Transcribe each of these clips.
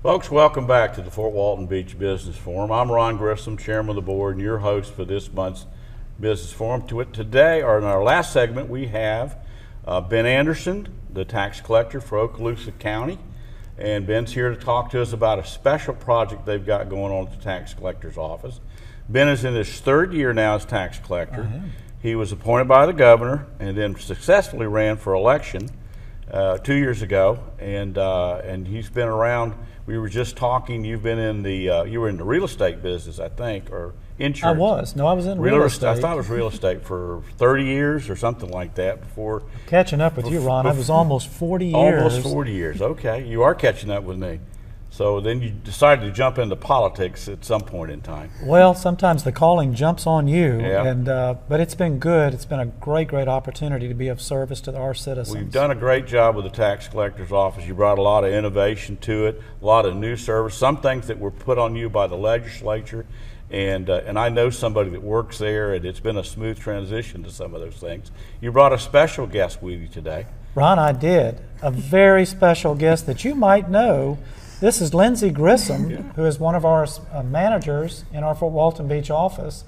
Folks, welcome back to the Fort Walton Beach Business Forum. I'm Ron Grissom, Chairman of the Board and your host for this month's Business Forum. Today, or in our last segment, we have Ben Anderson, the tax collector for Okaloosa County. And Ben's here to talk to us about a special project they've got going on at the tax collector's office. Ben is in his third year now as tax collector. He was appointed by the governor and then successfully ran for election 2 years ago, and he's been around. We were just talking. You've been in the you were in the real estate business, I think, or insurance. I thought it was real estate for 30 years or something like that. Before catching up with you, Ron, I was almost 40 years. Almost 40 years. Okay, you are catching up with me. So then you decided to jump into politics at some point in time. Well, sometimes the calling jumps on you, yeah. But it's been good. It's been a great opportunity to be of service to our citizens. We've done a great job with the tax collector's office. You brought a lot of innovation to it, a lot of new service, some things that were put on you by the legislature, and I know somebody that works there, and it's been a smooth transition to some of those things. You brought a special guest with you today. Ron, I did. A very special guest that you might know. This is Lindsay Grissom, who is one of our managers in our Fort Walton Beach office.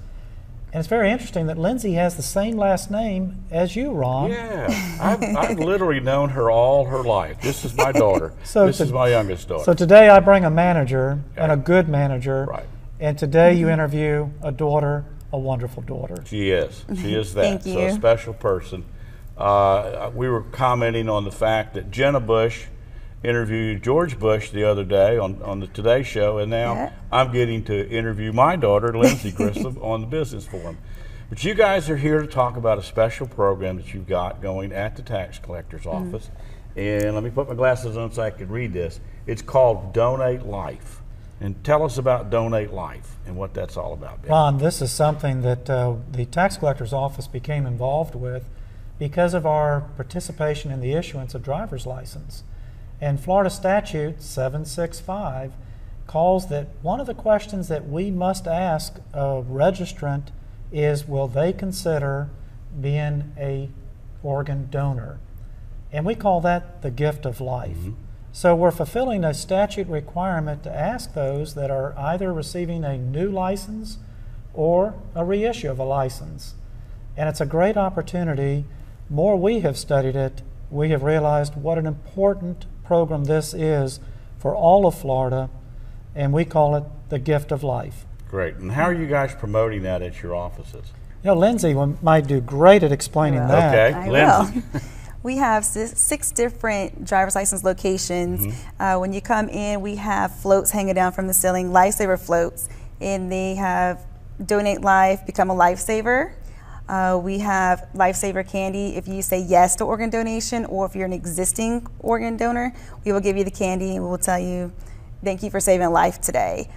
And it's very interesting that Lindsay has the same last name as you, Ron. Yeah, I've literally known her all her life. This is my daughter. This is my youngest daughter. So today I bring a manager, and a good manager. Right. And today you interview a daughter, a wonderful daughter. She is. She is that. Thank you. So a special person. We were commenting on the fact that Jenna Bush interviewed George Bush the other day on the Today Show, and now I'm getting to interview my daughter, Lindsay Grissom, on the Business Forum. But you guys are here to talk about a special program that you've got going at the tax collector's office. And let me put my glasses on so I can read this. It's called Donate Life. And tell us about Donate Life and what that's all about, Ben. Ron, this is something that the tax collector's office became involved with because of our participation in the issuance of driver's license. And Florida Statute 765 calls that one of the questions that we must ask a registrant is, will they consider being a organ donor? And we call that the gift of life. So we're fulfilling a statute requirement to ask those that are either receiving a new license or a reissue of a license. And it's a great opportunity. More we have studied it, we have realized what an important program this is for all of Florida, and we call it the gift of life. Great. And how are you guys promoting that at your offices? You know, Lindsay might do great at explaining that. Okay, Lindsay. We have 6 different driver's license locations. When you come in, we have floats hanging down from the ceiling, lifesaver floats, and they have Donate Life, Become a Lifesaver. We have lifesaver candy if you say yes to organ donation, or if you're an existing organ donor, we will give you the candy and we will tell you thank you for saving a life today.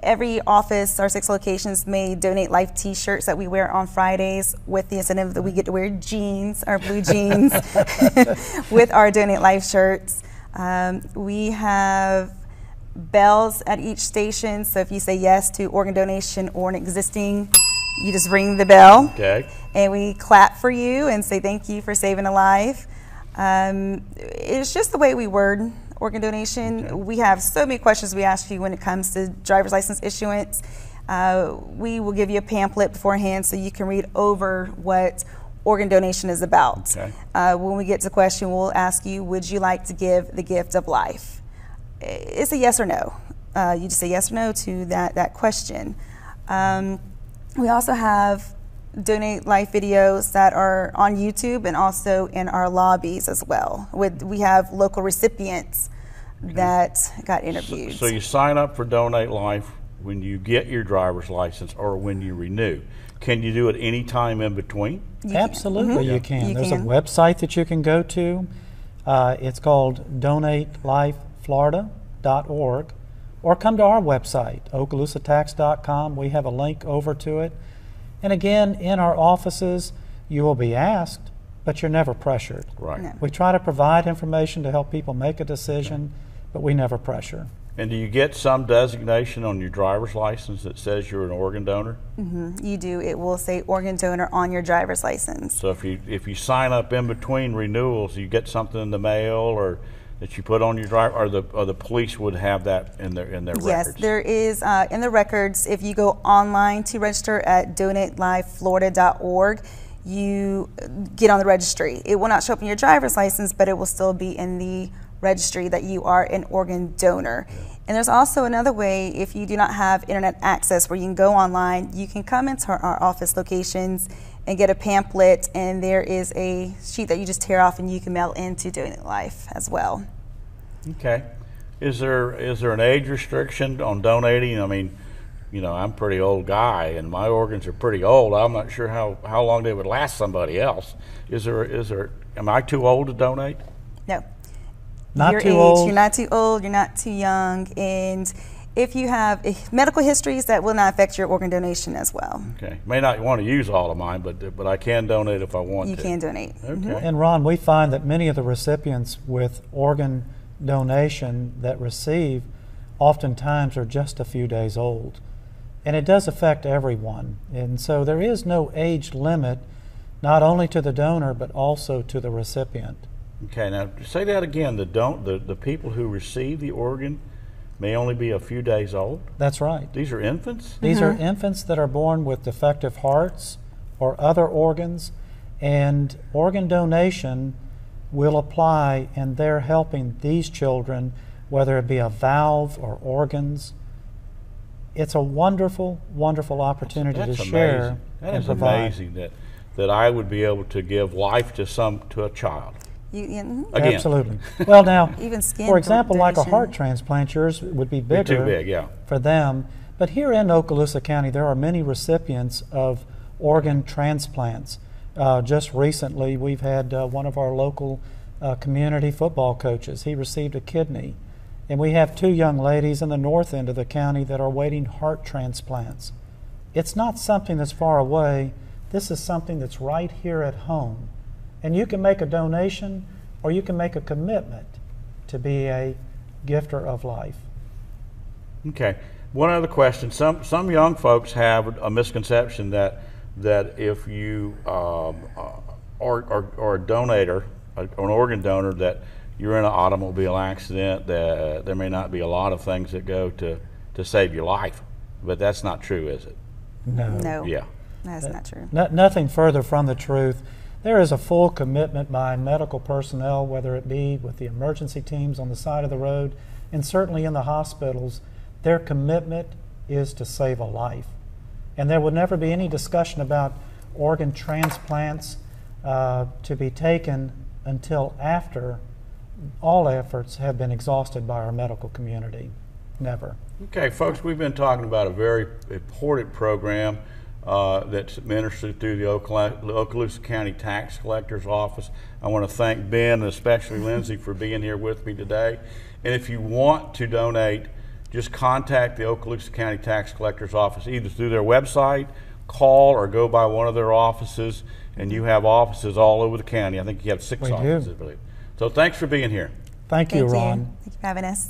Every office, our 6 locations, may Donate Life t-shirts that we wear on Fridays with the incentive that we get to wear jeans, our blue jeans, with our Donate Life shirts. We have bells at each station, so if you say yes to organ donation or an existing, you just ring the bell, and we clap for you and say thank you for saving a life. It's just the way we word organ donation. We have so many questions we ask you when it comes to driver's license issuance. We will give you a pamphlet beforehand so you can read over what organ donation is about. When we get to the question, we'll ask you, would you like to give the gift of life? It's a yes or no. You just say yes or no to that question. We also have Donate Life videos that are on YouTube and also in our lobbies as well. We have local recipients that got interviewed. So you sign up for Donate Life when you get your driver's license or when you renew. Can you do it any time in between? Absolutely, you can. There's a website that you can go to. It's called donatelifeflorida.org, or come to our website, okaloosatax.com. We have a link over to it. And again, in our offices, you will be asked, but you're never pressured. Right. No. We try to provide information to help people make a decision, but we never pressure. And do you get some designation on your driver's license that says you're an organ donor? You do. It will say organ donor on your driver's license. So if you sign up in between renewals, you get something in the mail, or that you put on your driver, or the police would have that in their records? Yes, there is in the records. If you go online to register at donatelifeflorida.org, you get on the registry. It will not show up in your driver's license, but it will still be in the registry that you are an organ donor. And there's also another way, if you do not have internet access where you can go online, you can come into our office locations and get a pamphlet, and there is a sheet that you just tear off and you can mail into Donate Life as well. Okay. Is there an age restriction on donating? I mean, you know, I'm a pretty old guy and my organs are pretty old. I'm not sure how long they would last somebody else. Am I too old to donate? No. Not your too age, old. You're not too old, you're not too young, and if you have medical histories, that will not affect your organ donation as well. Okay. May not want to use all of mine, but I can donate if I want to. You can donate. Okay. And Ron, we find that many of the recipients with organ donation that receive oftentimes are just a few days old. And it does affect everyone. And so there is no age limit, not only to the donor, but also to the recipient. Okay, now say that again. The people who receive the organ may only be a few days old? That's right. These are infants? These are infants that are born with defective hearts or other organs, and organ donation will apply, and they're helping these children, whether it be a valve or organs. It's a wonderful, wonderful opportunity to share. Amazing. That and is provide. amazing that I would be able to give life to a child. Again. Absolutely. Well, now, Even skin for example, like a donation. heart transplant, yours would be bigger Too big, yeah. for them. But here in Okaloosa County, there are many recipients of organ transplants. Just recently, we've had one of our local community football coaches. He received a kidney. And we have two young ladies in the north end of the county that are waiting heart transplants. It's not something that's far away. This is something that's right here at home. And you can make a donation or you can make a commitment to be a gifter of life. Okay. One other question. Some young folks have a misconception that if you are a donator, an organ donor, that you're in an automobile accident, that there may not be a lot of things that go to save your life. But that's not true, is it? No. Yeah. That's not true. Nothing further from the truth. There is a full commitment by medical personnel, whether it be with the emergency teams on the side of the road and certainly in the hospitals. Their commitment is to save a life. And there would never be any discussion about organ transplants to be taken until after all efforts have been exhausted by our medical community. Never. Okay, folks, we've been talking about a very important program that's administered through the Okaloosa County Tax Collector's Office. I want to thank Ben and especially Lindsay for being here with me today. And if you want to donate, just contact the Okaloosa County Tax Collector's Office either through their website, call, or go by one of their offices. And you have offices all over the county. I think you have 6 offices, I believe. So thanks for being here. Thank you, Ron. Thank you for having us.